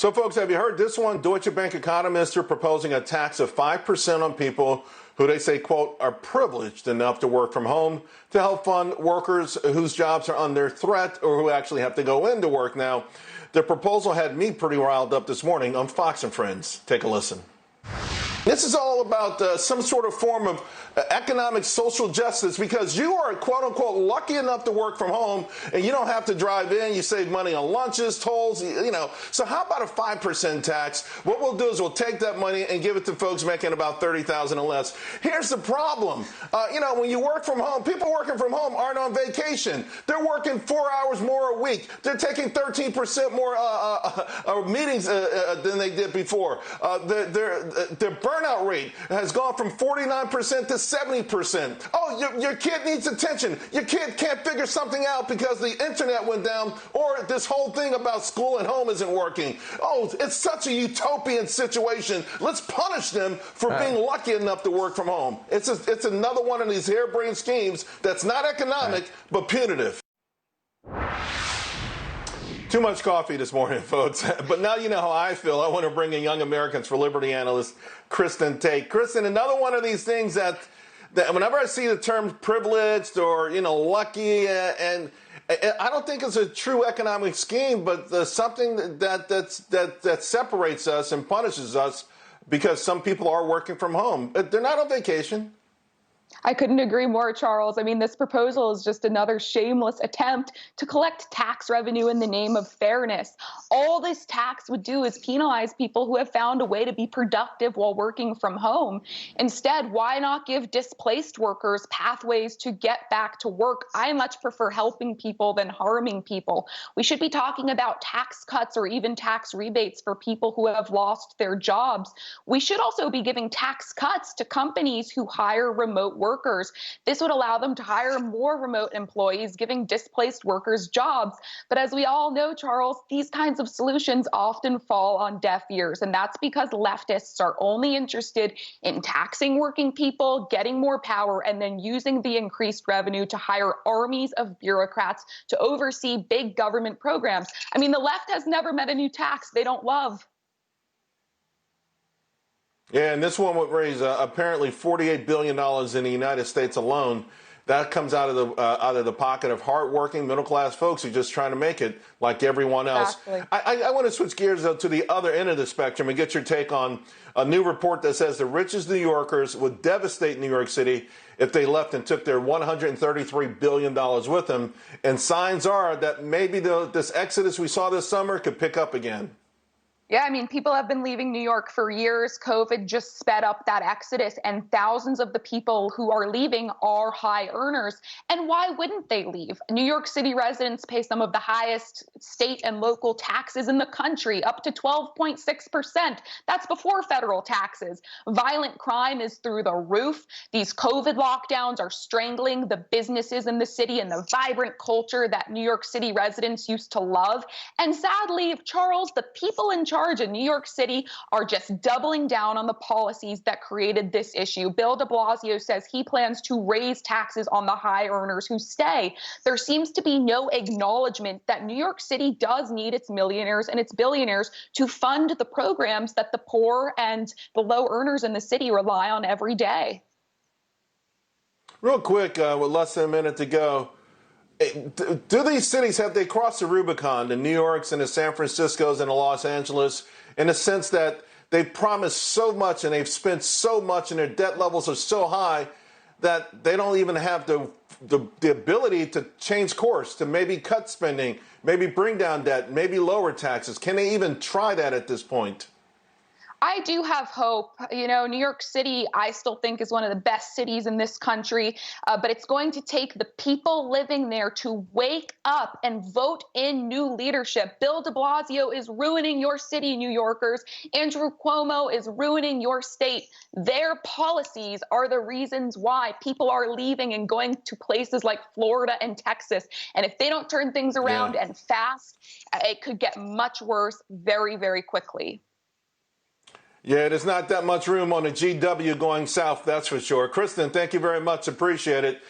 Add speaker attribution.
Speaker 1: So, folks, have you heard this one? Deutsche Bank economists are proposing a tax of 5% on people who they say, quote, are privileged enough to work from home to help fund workers whose jobs are under threat or who actually have to go into work. Now, the proposal had me pretty riled up this morning on Fox and Friends. Take a listen. This is all about some sort of form of economic social justice because you are, quote unquote, lucky enough to work from home and you don't have to drive in. You save money on lunches, tolls, you know. So how about a 5% tax? What we'll do is we'll take that money and give it to folks making about $30,000 or less. Here's the problem. When you work from home, people working from home aren't on vacation. They're working 4 hours more a week. They're taking 13% more meetings than they did before. Their burnout rate has gone from 49% to 70%. Oh, your kid needs attention. Your kid can't figure something out because the internet went down, or this whole thing about school and home isn't working. Oh, it's such a utopian situation. Let's punish them for being lucky enough to work from home. It's another one of these harebrained schemes that's not economic, but punitive. Too much coffee this morning, folks. But now you know how I feel. I want to bring in Young Americans for Liberty analyst Kristin Tate. Kristin, another one of these things that whenever I see the term privileged or, lucky, and I don't think it's a true economic scheme, but something that separates us and punishes us because some people are working from home. They're not on vacation.
Speaker 2: I couldn't agree more, Charles. I mean, this proposal is just another shameless attempt to collect tax revenue in the name of fairness. All this tax would do is penalize people who have found a way to be productive while working from home. Instead, why not give displaced workers pathways to get back to work? I much prefer helping people than harming people. We should be talking about tax cuts or even tax rebates for people who have lost their jobs. We should also be giving tax cuts to companies who hire remote workers. This would allow them to hire more remote employees, giving displaced workers jobs. But as we all know, Charles, these kinds of solutions often fall on deaf ears. And that's because leftists are only interested in taxing working people, getting more power, and then using the increased revenue to hire armies of bureaucrats to oversee big government programs. I mean, the left has never met a new tax they don't love.
Speaker 1: Yeah, and this one would raise apparently $48 billion in the United States alone. That comes out of the pocket of hardworking middle-class folks who are just trying to make it like everyone else.
Speaker 2: Exactly.
Speaker 1: I want to switch gears, though, to the other end of the spectrum and get your take on a new report that says the richest New Yorkers would devastate New York City if they left and took their $133 billion with them. And signs are that maybe this exodus we saw this summer could pick up again.
Speaker 2: Yeah, I mean, people have been leaving New York for years. COVID just sped up that exodus, and thousands of the people who are leaving are high earners. And why wouldn't they leave? New York City residents pay some of the highest state and local taxes in the country, up to 12.6%. That's before federal taxes. Violent crime is through the roof. These COVID lockdowns are strangling the businesses in the city and the vibrant culture that New York City residents used to love. And sadly, Charles, the people in charge in New York City are just doubling down on the policies that created this issue. Bill de Blasio says he plans to raise taxes on the high earners who stay. There seems to be no acknowledgement that New York City does need its millionaires and its billionaires to fund the programs that the poor and the low earners in the city rely on every day.
Speaker 1: Real quick, with less than a minute to go, do these cities, have they crossed the Rubicon, the New Yorks and the San Franciscos and the Los Angeles, in the sense that they've promised so much and they've spent so much and their debt levels are so high that they don't even have the ability to change course, to maybe cut spending, maybe bring down debt, maybe lower taxes? Can they even try that at this point?
Speaker 2: I do have hope. New York City, I still think, is one of the best cities in this country, but it's going to take the people living there to wake up and vote in new leadership. Bill de Blasio is ruining your city, New Yorkers. Andrew Cuomo is ruining your state. Their policies are the reasons why people are leaving and going to places like Florida and Texas. And if they don't turn things around and fast, it could get much worse very, very quickly.
Speaker 1: Yeah, there's not that much room on the GW going south, that's for sure. Kristin, thank you very much. Appreciate it.